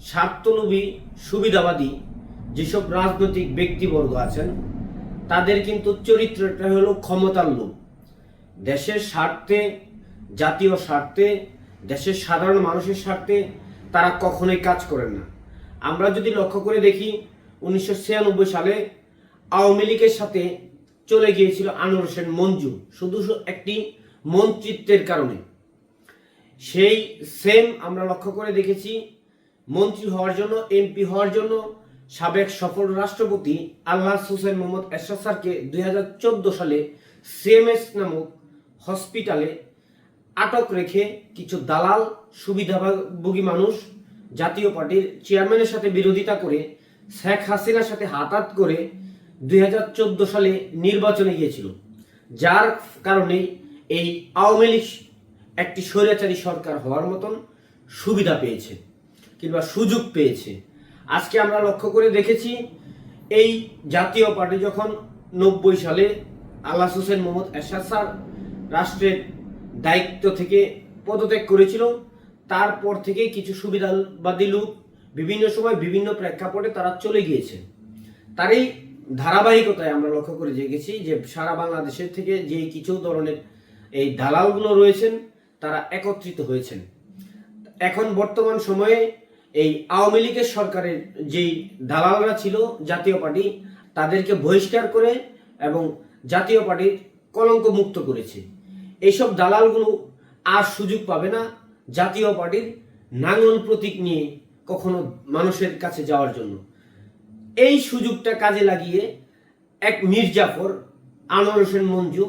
স্বার্থলোভী সুবিধাবাদী যেসব রাজনৈতিক ব্যক্তিবর্গ আছেন তাদের কিন্তু চরিত্রটা হলো ক্ষমতার লোভ। দেশের স্বার্থে, জাতীয় স্বার্থে, দেশের সাধারণ মানুষের স্বার্থে তারা কখনোই কাজ করেন না। আমরা যদি লক্ষ্য করে দেখি 1996 সালে আওয়ামী লীগের সাথে চলে গিয়েছিল আনোয়ার হোসেন মঞ্জু শুধু একটি মন্ত্রিত্বের কারণে। সেই সেম আমরা লক্ষ্য করে দেখেছি মন্ত্রী হওয়ার জন্য, এমপি হওয়ার জন্য সাবেক সফল রাষ্ট্রপতি আলহাজ হোসেন মোহাম্মদ এরশাদ স্যারকে 2014 সালে সিএমএস নামক হসপিটালে আটক রেখে কিছু দালাল সুবিধাভোগী মানুষ জাতীয় পার্টির চেয়ারম্যানের সাথে বিরোধিতা করে শেখ হাসিনার সাথে হাতাহাত করে 2014 সালে নির্বাচনে গিয়েছিল, যার কারণে এই আওয়ামী লীগ একটি স্বৈরাচারী সরকার হওয়ার মতন সুবিধা পেয়েছে কিংবা সুযোগ পেয়েছে। আজকে আমরা লক্ষ্য করে দেখেছি এই জাতীয় পার্টি যখন 90 সালে আলহাজ হোসেন মোহাম্মদ এরশাদ স্যার রাষ্ট্রের দায়িত্ব থেকে পদত্যাগ করেছিল, তারপর থেকে কিছু সুবিধাবাদী লোক বিভিন্ন সময় বিভিন্ন প্রেক্ষাপটে তারা চলে গিয়েছে। তারই ধারাবাহিকতায় আমরা লক্ষ্য করে দেখেছি যে সারা বাংলাদেশের থেকে যে কিছু ধরনের এই দালালগুলো রয়েছেন তারা একত্রিত হয়েছেন। এখন বর্তমান সময়ে এই আওয়ামী লীগের সরকারের যেই দালালরা ছিল জাতীয় পার্টি তাদেরকে বহিষ্কার করে এবং জাতীয় পার্টির কলঙ্ক মুক্ত করেছে। এইসব দালালগুলো আর সুযোগ পাবে না জাতীয় পার্টির নাঙ্গল প্রতীক নিয়ে কখনো মানুষের কাছে যাওয়ার জন্য। এই সুযোগটা কাজে লাগিয়ে এক মীর জাফর, আনোয়ার হোসেন মঞ্জু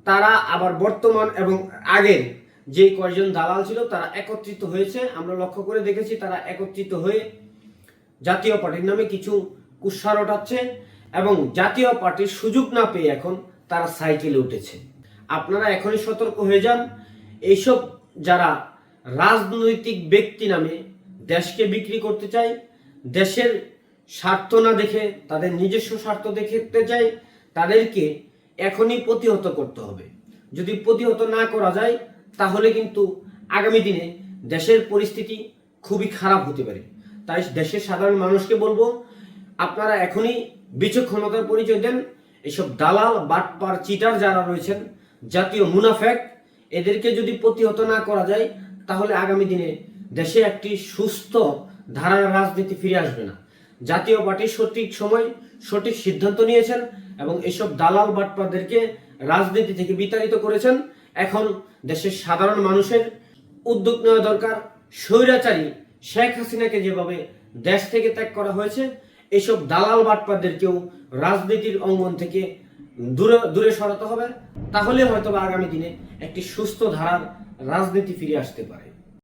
তারা আবার বর্তমান এবং আগের যে কয়েকজন দালাল ছিল তারা একত্রিত হয়েছে। আমরা লক্ষ্য করে দেখেছি তারা একত্রিত হয়ে জাতীয় পার্টির নামে কিছু কুৎসা রটাচ্ছে এবং জাতীয় পার্টির সুযোগ না পেয়ে এখন তারা সাইকেলে উঠেছে। আপনারা এখনই সতর্ক হয়ে যান। এইসব যারা রাজনৈতিক ব্যক্তি নামে দেশকে বিক্রি করতে চায়, দেশের স্বার্থ না দেখে তাদের নিজস্ব স্বার্থ দেখতে চায়, তাদেরকে এখনই প্রতিহত করতে হবে। যদি প্রতিহত না করা যায় তাহলে কিন্তু আগামী দিনে দেশের পরিস্থিতি খুবই খারাপ হতে পারে। তাই দেশের সাধারণ মানুষকে বলবো, আপনারা এখনই বিচক্ষণতার পরিচয় দেন। এসব দালাল, বাটপার, চিটার যারা রয়েছেন, জাতীয় মুনাফেক, এদেরকে যদি প্রতিহত না করা যায় তাহলে আগামী দিনে দেশে একটি সুস্থ ধারার রাজনীতি ফিরে আসবে না। জাতীয় পার্টি সঠিক সময় সঠিক সিদ্ধান্ত নিয়েছেন এবং এসব দালাল বাটপারদেরকে রাজনীতি থেকে বিতাড়িত করেছেন। এখন দেশের সাধারণ মানুষের উদ্যোগ নেওয়া দরকার। স্বৈরাচারী শেখ হাসিনাকে যেভাবে দেশ থেকে ত্যাগ করা হয়েছে, এইসব দালাল বাটপারদেরকেও রাজনীতির অঙ্গন থেকে দূরে সরাতে হবে। তাহলে হয়তো আগামী দিনে একটি সুস্থ ধারার রাজনীতি ফিরে আসতে পারে।